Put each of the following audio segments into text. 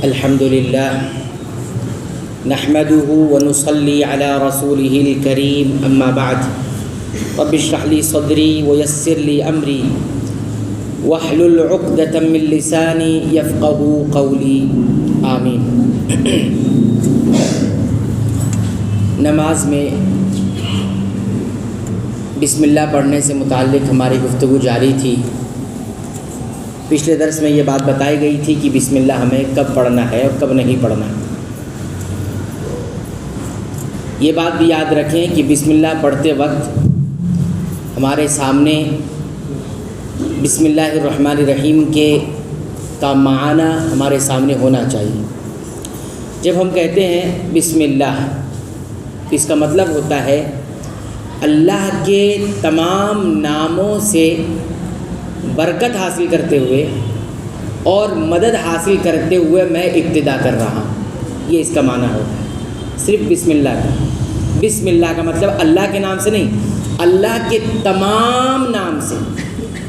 الحمدللہ نحمده ونصلی علی رسوله الکریم اما بعد رب اشرح لی صدری ویسر لی امری واحلل عقدۃ من لسانی یفقهوا قولی آمین۔ نماز میں بسم اللہ پڑھنے سے متعلق ہماری گفتگو جاری تھی۔ پچھلے درس میں یہ بات بتائی گئی تھی کہ بسم اللہ ہمیں کب پڑھنا ہے اور کب نہیں پڑھنا۔ یہ بات بھی یاد رکھیں کہ بسم اللہ پڑھتے وقت ہمارے سامنے بسم اللہ الرحمن الرحیم کا معنی ہمارے سامنے ہونا چاہیے۔ جب ہم کہتے ہیں بسم اللہ، اس کا مطلب ہوتا ہے اللہ کے تمام ناموں سے برکت حاصل کرتے ہوئے اور مدد حاصل کرتے ہوئے میں ابتدا کر رہا ہوں، یہ اس کا معنی ہوتا ہے۔ صرف بسم اللہ کا، بسم اللہ کا مطلب اللہ کے نام سے نہیں، اللہ کے تمام نام سے،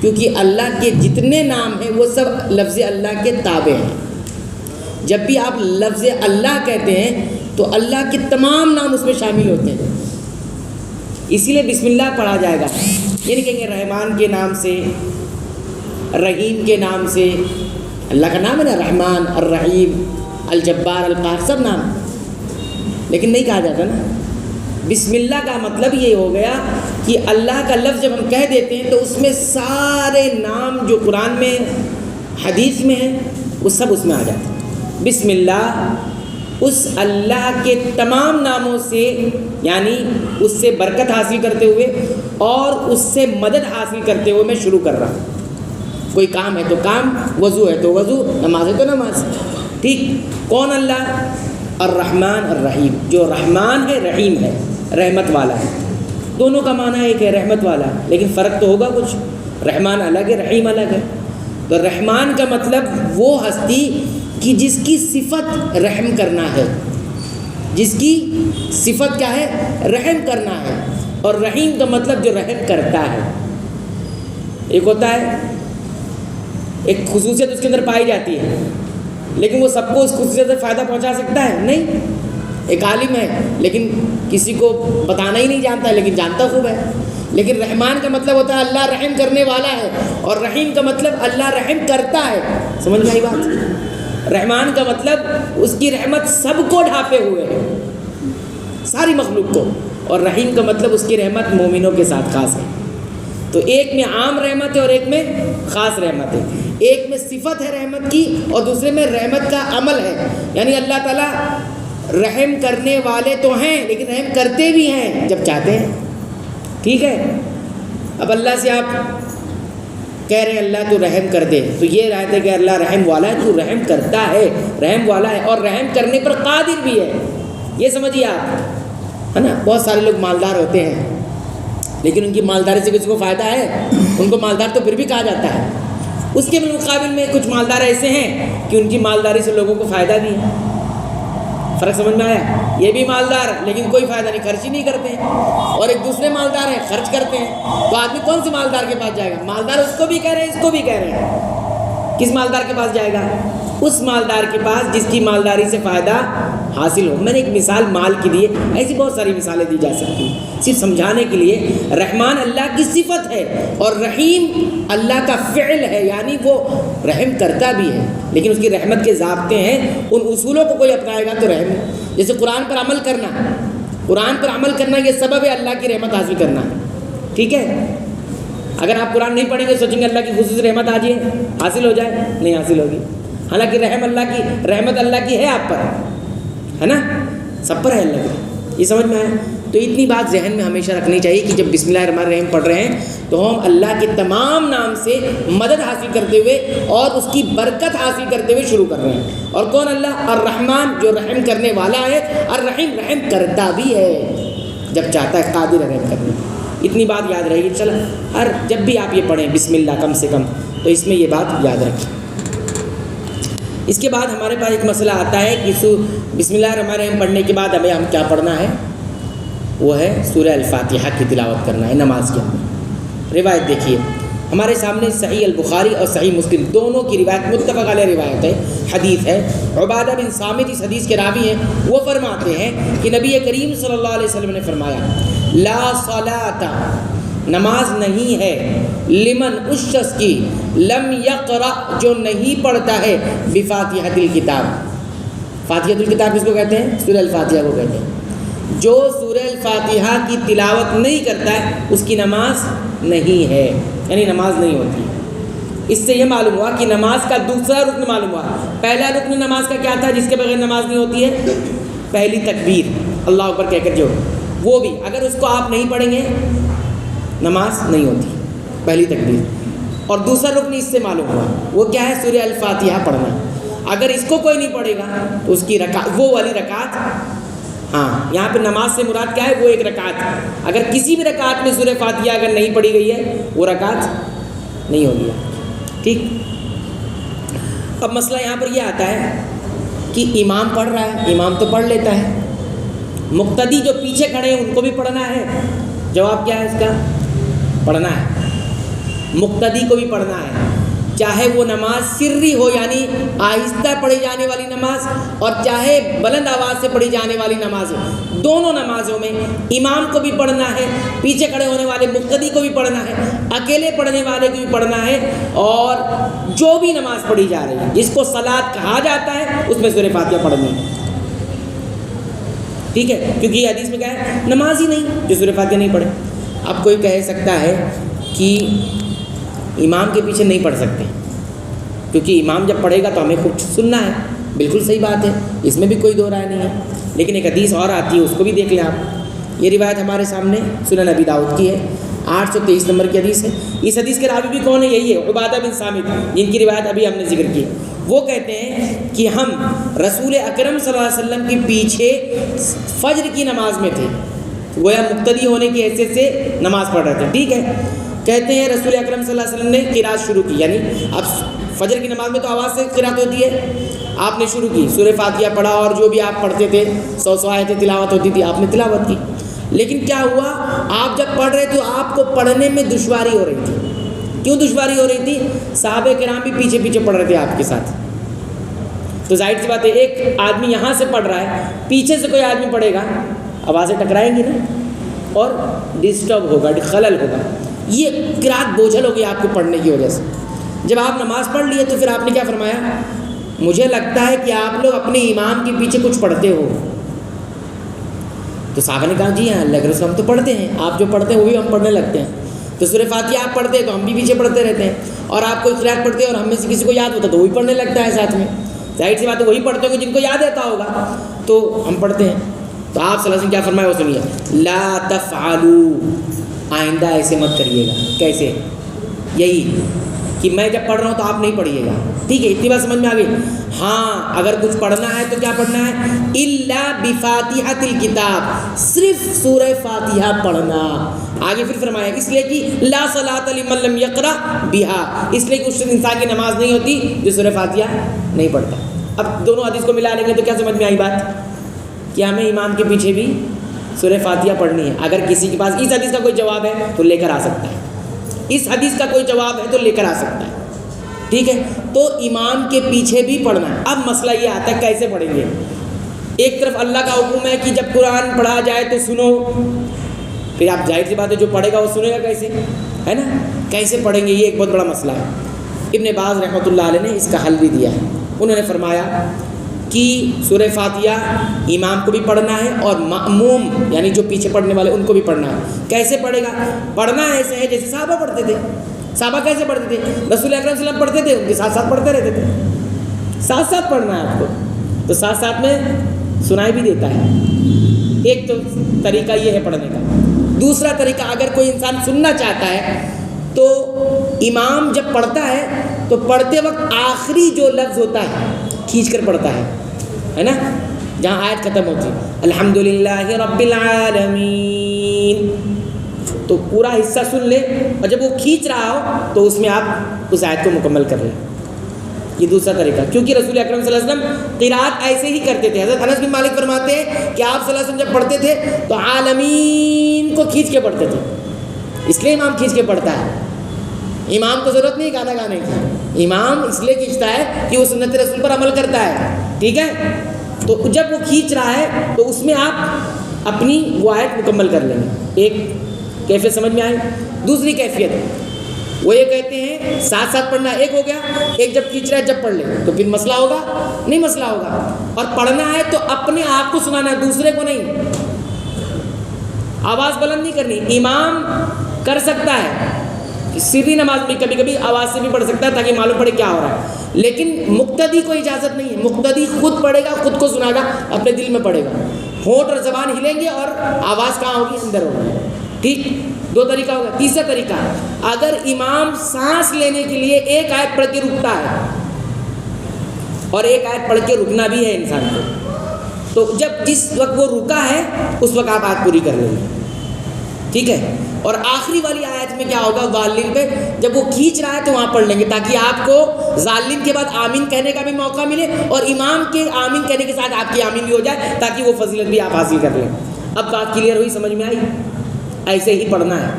کیونکہ اللہ کے جتنے نام ہیں وہ سب لفظ اللہ کے تابع ہیں۔ جب بھی آپ لفظ اللہ کہتے ہیں تو اللہ کے تمام نام اس میں شامل ہوتے ہیں، اسی لیے بسم اللہ پڑھا جائے گا۔ یہ نہیں کہیں گے رحمان کے نام سے، رحیم کے نام سے، اللہ کا نام ہے نا رحمان، الرحیم، الجبار، القہار، سب نام، لیکن نہیں کہا جاتا نا۔ بسم اللہ کا مطلب یہ ہو گیا کہ اللہ کا لفظ جب ہم کہہ دیتے ہیں تو اس میں سارے نام جو قرآن میں حدیث میں ہیں وہ سب اس میں آ جاتے ہیں۔ بسم اللہ اس اللہ کے تمام ناموں سے، یعنی اس سے برکت حاصل کرتے ہوئے اور اس سے مدد حاصل کرتے ہوئے میں شروع کر رہا ہوں۔ کوئی کام ہے تو کام، وضو ہے تو وضو، نماز ہے تو نماز، ٹھیک۔ کون اللہ؟ الرحمن الرحیم، جو رحمان ہے رحیم ہے، رحمت والا ہے۔ دونوں کا معنی ایک ہے، رحمت والا، لیکن فرق تو ہوگا کچھ، رحمان الگ ہے، رحیم الگ ہے۔ تو رحمان کا مطلب وہ ہستی کہ جس کی صفت رحم کرنا ہے، جس کی صفت کیا ہے؟ رحم کرنا ہے۔ اور رحیم کا مطلب جو رحم کرتا ہے۔ ایک ہوتا ہے، ایک خصوصیت اس کے اندر پائی جاتی ہے، لیکن وہ سب کو اس خصوصیت سے فائدہ پہنچا سکتا ہے؟ نہیں۔ ایک عالم ہے لیکن کسی کو بتانا ہی نہیں جانتا ہے، لیکن جانتا خوب ہے۔ لیکن رحمان کا مطلب ہوتا ہے اللہ رحم کرنے والا ہے، اور رحیم کا مطلب اللہ رحم کرتا ہے۔ سمجھ میں آئی بات؟ رحمان کا مطلب اس کی رحمت سب کو ڈھانپے ہوئے ہے، ساری مخلوق کو، اور رحیم کا مطلب اس کی رحمت مومنوں کے ساتھ خاص ہے۔ تو ایک میں عام رحمت ہے اور ایک میں خاص رحمت ہے، ایک میں صفت ہے رحمت کی اور دوسرے میں رحمت کا عمل ہے۔ یعنی اللہ تعالیٰ رحم کرنے والے تو ہیں لیکن رحم کرتے بھی ہیں جب چاہتے ہیں، ٹھیک ہے۔ اب اللہ سے آپ کہہ رہے ہیں اللہ تو رحم کر دے، تو یہ رہتے ہے کہ اللہ رحم والا ہے، تو رحم کرتا ہے، رحم والا ہے اور رحم کرنے پر قادر بھی ہے۔ یہ سمجھیے آپ، ہے نا۔ بہت سارے لوگ مالدار ہوتے ہیں لیکن ان کی مالداری سے کسی کو فائدہ ہے؟ ان کو مالدار تو پھر بھی کہا جاتا ہے۔ اس کے مقابل میں کچھ مالدار ایسے ہیں کہ ان کی مالداری سے لوگوں کو فائدہ بھی ہے۔ فرق سمجھ میں آیا؟ یہ بھی مالدار لیکن کوئی فائدہ نہیں، خرچ ہی نہیں کرتے ہیں، اور ایک دوسرے مالدار ہیں خرچ کرتے ہیں۔ تو آدمی کون سے مالدار کے پاس جائے گا؟ مالدار اس کو بھی کہہ رہے ہیں، اس کو بھی کہہ رہے ہیں۔ کس مالدار کے پاس جائے گا؟ اس مالدار کے پاس جس کی مالداری سے فائدہ حاصل ہو۔ میں نے ایک مثال مال کے لیے، ایسی بہت ساری مثالیں دی جا سکتی ہیں، صرف سمجھانے کے لیے۔ رحمان اللہ کی صفت ہے اور رحیم اللہ کا فعل ہے، یعنی وہ رحم کرتا بھی ہے لیکن اس کی رحمت کے ضابطے ہیں، ان اصولوں کو کوئی اپنائے گا تو رحم ہے۔ جیسے قرآن پر عمل کرنا، قرآن پر عمل کرنا یہ سبب ہے اللہ کی رحمت حاصل کرنا، ٹھیک ہے۔ اگر آپ قرآن نہیں پڑھیں گے سوچیں گے اللہ کی خصوصی رحمت آ جائے، حاصل ہو جائے، نہیں حاصل ہوگی۔ حالانکہ رحمت اللہ کی ہے آپ پر، ہے نا، سب پر ہے اللہ کی۔ یہ سمجھ میں آیا؟ تو اتنی بات ذہن میں ہمیشہ رکھنی چاہیے کہ جب بسم اللہ الرحمن الرحیم پڑھ رہے ہیں تو ہم اللہ کے تمام نام سے مدد حاصل کرتے ہوئے اور اس کی برکت حاصل کرتے ہوئے شروع کر رہے ہیں۔ اور کون اللہ؟ الرحمن، جو رحم کرنے والا ہے، الرحیم، رحم کرتا بھی ہے جب چاہتا ہے، قادر ہے رحم کرنے۔ اتنی بات یاد رہے گی۔ چلا، جب بھی آپ یہ پڑھیں بسم اللہ کم سے کم تو اس میں یہ بات یاد رکھیں۔ اس کے بعد ہمارے پاس ایک مسئلہ آتا ہے کہ بسم اللہ الرحمن الرحیم پڑھنے کے بعد ہمیں کیا پڑھنا ہے؟ وہ ہے سورہ الفاتحہ کی تلاوت کرنا ہے نماز کے اندر۔ روایت دیکھیے، ہمارے سامنے صحیح البخاری اور صحیح مسلم دونوں کی روایت متفق علیہ روایت ہے، حدیث ہے۔ عبادہ بن صامت اس حدیث کے راوی ہیں، وہ فرماتے ہیں کہ نبی کریم صلی اللہ علیہ وسلم نے فرمایا لا صلاۃ، نماز نہیں ہے، لمن اس شخص کی لم یقرأ جو نہیں پڑھتا ہے بفاتحۃ الکتاب۔ فاتحۃ الکتاب کس کو کہتے ہیں؟ سورہ الفاتحہ کو کہتے ہیں۔ جو سورہ الفاتحہ کی تلاوت نہیں کرتا ہے اس کی نماز نہیں ہے، یعنی نماز نہیں ہوتی۔ اس سے یہ معلوم ہوا کہ نماز کا دوسرا رکن معلوم ہوا۔ پہلا رکن نماز کا کیا تھا جس کے بغیر نماز نہیں ہوتی ہے؟ پہلی تکبیر، اللہ اکبر کہہ کر جو، وہ بھی اگر اس کو آپ نہیں پڑھیں گے نماز نہیں ہوتی، پہلی تکبیر۔ اور دوسرا رکن اس سے معلوم ہوا، وہ کیا ہے؟ سورہ الفاتحہ پڑھنا۔ اگر اس کو کوئی نہیں پڑھے گا تو اس کی رکعت، وہ والی رکعت، ہاں یہاں پہ نماز سے مراد کیا ہے؟ وہ ایک رکعت، اگر کسی بھی رکعت میں سورہ فاتحہ اگر نہیں پڑھی گئی ہے وہ رکعت نہیں ہوگی، ٹھیک۔ اب مسئلہ یہاں پر یہ آتا ہے کہ امام پڑھ رہا ہے، امام تو پڑھ لیتا ہے، مقتدی جو پیچھے کھڑے ہیں ان کو بھی پڑھنا ہے۔ جواب کیا ہے اس کا؟ پڑھنا ہے، مقتدی کو بھی پڑھنا ہے، چاہے وہ نماز سری ہو یعنی آہستہ پڑھی جانے والی نماز، اور چاہے بلند آواز سے پڑھی جانے والی نماز ہو، دونوں نمازوں میں امام کو بھی پڑھنا ہے، پیچھے کھڑے ہونے والے مقتدی کو بھی پڑھنا ہے، اکیلے پڑھنے والے کو بھی پڑھنا ہے، اور جو بھی نماز پڑھی جا رہی ہے جس کو صلاۃ کہا جاتا ہے اس میں سورہ فاتحہ پڑھنی ہے، ٹھیک ہے، کیونکہ یہ حدیث میں کیا ہے؟ نماز ہی نہیں جو سورہ فاتحہ نہیں پڑھے۔ اب کوئی کہہ سکتا ہے کہ امام کے پیچھے نہیں پڑھ سکتے کیونکہ امام جب پڑھے گا تو ہمیں خود سننا ہے، بالکل صحیح بات ہے، اس میں بھی کوئی دو رائے نہیں ہے، لیکن ایک حدیث اور آتی ہے اس کو بھی دیکھ لیں آپ۔ یہ روایت ہمارے سامنے سنن ابی داؤد کی ہے، 823 نمبر کی حدیث ہے۔ اس حدیث کے راوی بھی کون ہے؟ یہی ہے عبادہ بن صامت، جن کی روایت ابھی ہم نے ذکر کی۔ وہ کہتے ہیں کہ ہم رسول اکرم صلی اللہ علیہ وسلم کے پیچھے فجر کی نماز میں تھے، گویا مقتدی ہونے کی حیثیت سے نماز پڑھ رہے تھے، ٹھیک ہے۔ کہتے ہیں رسول اکرم صلی اللہ علیہ وسلم نے قرات شروع کی، یعنی اب فجر کی نماز میں تو آواز سے قرات ہوتی ہے، آپ نے شروع کی، سورہ فاتحہ پڑھا اور جو بھی آپ پڑھتے تھے 100 آیتیں تلاوت ہوتی تھی، آپ نے تلاوت کی۔ لیکن کیا ہوا؟ آپ جب پڑھ رہے تو آپ کو پڑھنے میں دشواری ہو رہی تھی۔ کیوں دشواری ہو رہی تھی؟ صحابہ کرام بھی پیچھے پیچھے پڑھ رہے تھے آپ کے ساتھ، تو ظاہر سی بات ہے ایک آدمی یہاں سے پڑھ رہا ہے، پیچھے سے کوئی آدمی پڑھے گا، آوازیں ٹکرائیں گی نا اور ڈسٹرب ہوگا، خلل ہوگا، یہ قرات بوجھل ہوگی آپ کو پڑھنے کی وجہ سے۔ جب آپ نماز پڑھ لیے تو پھر آپ نے کیا فرمایا؟ مجھے لگتا ہے کہ آپ لوگ اپنے امام کے پیچھے کچھ پڑھتے ہو۔ تو صحابہ نے کہا جی ہاں اللہ کے رسول ہم تو پڑھتے ہیں، آپ جو پڑھتے ہیں وہ بھی ہم پڑھنے لگتے ہیں۔ تو سورہ فاتحہ آپ پڑھتے ہیں تو ہم بھی پیچھے پڑھتے رہتے ہیں، اور آپ کوئی قرات پڑھتے ہیں اور ہم میں سے کسی کو یاد ہوتا تو وہی پڑھنے لگتا ہے ساتھ میں، ظاہر سی بات ہے وہی پڑھتے ہوں گے جن کو یاد رہتا ہوگا، تو ہم پڑھتے ہیں۔ تو آپ صلی اللہ علیہ وسلم کیا فرمایا وہ سنیے، لا تفعلوا، آئندہ ایسے مت کریے گا۔ کیسے؟ یہی کہ میں جب پڑھ رہا ہوں تو آپ نہیں پڑھیے گا، ٹھیک ہے، اتنی بات سمجھ میں آ گئی؟ ہاں اگر کچھ پڑھنا ہے تو کیا پڑھنا ہے؟ الا بفاتحۃ الکتاب، صرف سورہ فاتحہ پڑھنا۔ آگے پھر فرمایا اس لیے کہ لا صلاۃ لمن لم یقرأ بها، اس لیے کہ اس انسان کی نماز نہیں ہوتی جو سورہ فاتحہ نہیں پڑھتا۔ اب دونوں حدیث کو ملا لیں گے تو کیا سمجھ میں آئی بات؟ کہ ہمیں امام کے پیچھے بھی سورہ فاتحہ پڑھنی ہے۔ اگر کسی کے پاس اس حدیث کا کوئی جواب ہے تو لے کر آ سکتا ہے، اس حدیث کا کوئی جواب ہے تو لے کر آ سکتا ہے، ٹھیک ہے۔ تو امام کے پیچھے بھی پڑھنا ہے۔ اب مسئلہ یہ آتا ہے کیسے پڑھیں گے؟ ایک طرف اللہ کا حکم ہے کہ جب قرآن پڑھا جائے تو سنو، پھر آپ ظاہر سی بات ہے جو پڑھے گا وہ سنے گا کیسے، ہے نا؟ کیسے پڑھیں گے؟ یہ ایک بہت بڑا مسئلہ ہے۔ ابن باز رحمۃ اللہ علیہ نے اس کا حل بھی دیا ہے، انہوں نے فرمایا کہ سورہ فاتحہ امام کو بھی پڑھنا ہے اور مأموم یعنی جو پیچھے پڑھنے والے ان کو بھی پڑھنا ہے۔ کیسے پڑھے گا؟ پڑھنا ایسے ہے جیسے صحابہ پڑھتے تھے۔ صحابہ کیسے پڑھتے تھے؟ رسول اکرم صلی اللہ علیہ وسلم پڑھتے تھے، ان کے ساتھ ساتھ پڑھتے رہتے تھے، ساتھ ساتھ پڑھنا ہے آپ کو، تو ساتھ ساتھ میں سنائی بھی دیتا ہے۔ ایک تو طریقہ یہ ہے پڑھنے کا۔ دوسرا طریقہ، اگر کوئی انسان سننا چاہتا ہے تو امام جب پڑھتا ہے تو پڑھتے وقت آخری جو لفظ ہوتا ہے کھینچ کر پڑھتا ہے نا، جہاں آیت ختم ہوتی ہے الحمدللہ رب العالمین، تو پورا حصہ سن لے، اور جب وہ کھینچ رہا ہو تو اس میں آپ اس آیت کو مکمل کر لیں۔ یہ دوسرا طریقہ، کیونکہ رسول اکرم صلی اللہ علیہ وسلم قرات ایسے ہی کرتے تھے۔ حضرت انس بن مالک فرماتے ہیں کہ آپ صلی اللہ علیہ وسلم جب پڑھتے تھے تو عالمین کو کھینچ کے پڑھتے تھے، اس لیے امام کھینچ کے پڑھتا ہے، امام کو ضرورت نہیں گانا گانے کی، امام اس لیے کھینچتا ہے کہ وہ سنت رسول پر عمل کرتا ہے، ٹھیک ہے؟ تو جب وہ کھینچ رہا ہے تو اس میں آپ اپنی وہ آیت مکمل کر لیں گے۔ ایک کیفیت سمجھ میں آئی۔ دوسری کیفیت وہ یہ کہتے ہیں ساتھ ساتھ پڑھنا، ایک ہو گیا، ایک جب کھینچ رہا ہے جب پڑھ لے تو پھر مسئلہ ہوگا نہیں، مسئلہ ہوگا۔ اور پڑھنا ہے تو اپنے آپ کو سنانا ہے، دوسرے کو نہیں، آواز بلند نہیں کرنی۔ امام کر سکتا ہے سری نماز میں کبھی کبھی آواز سے بھی پڑھ سکتا ہے تاکہ معلوم پڑے کیا ہو رہا ہے، لیکن مقتدی کو اجازت نہیں ہے۔ مقتدی خود پڑھے گا، خود کو سنا گا، اپنے دل میں پڑھے گا، ہونٹ اور زبان ہلیں گے اور آواز کہاں ہوگی؟ اندر ہوگی، ٹھیک؟ دو طریقہ ہوگا۔ تیسرا طریقہ، اگر امام سانس لینے کے لیے ایک آیت پڑھ کے رکتا ہے اور ایک آیت پڑھ کے رکنا بھی ہے انسان کو، تو جب جس وقت وہ رکا ہے اس وقت آپ آیت پوری کر لیں گے، ٹھیک ہے؟ اور آخری والی آیت میں کیا ہوگا؟ ظالم پہ جب وہ کھینچ رہا ہے تو وہاں پڑھ لیں گے تاکہ آپ کو ظالم کے بعد آمین کہنے کا بھی موقع ملے اور امام کے آمین کہنے کے ساتھ آپ کی آمین بھی ہو جائے تاکہ وہ فضیلت بھی آپ حاصل کر لیں۔ اب بات کلیئر ہوئی، سمجھ میں آئی؟ ایسے ہی پڑھنا ہے،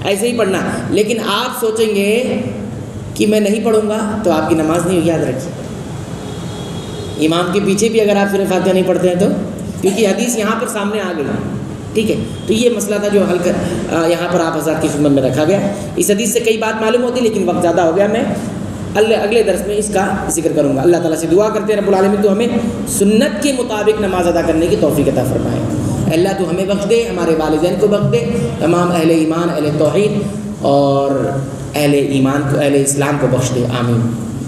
ایسے ہی پڑھنا ہے۔ لیکن آپ سوچیں گے کہ میں نہیں پڑھوں گا تو آپ کی نماز نہیں ہوگی، یاد رکھیے۔ امام کے پیچھے بھی اگر آپ سورہ فاتحہ نہیں پڑھتے ہیں تو، کیونکہ حدیث یہاں پر سامنے آ گئی، ٹھیک ہے؟ تو یہ مسئلہ تھا جو حل کر یہاں پر آپ حضرات کی خدمت میں رکھا گیا۔ اس حدیث سے کئی بات معلوم ہوتی لیکن وقت زیادہ ہو گیا، میں اگلے درس میں اس کا ذکر کروں گا۔ اللہ تعالیٰ سے دعا کرتے ہیں رب العالمین تو ہمیں سنت کے مطابق نماز ادا کرنے کی توفیق عطا فرمائے۔ اللہ تو ہمیں بخش دے، ہمارے والدین کو بخش دے، تمام اہل ایمان، اہل توحید اور اہل ایمان کو، اہل اسلام کو بخش دے، آمین۔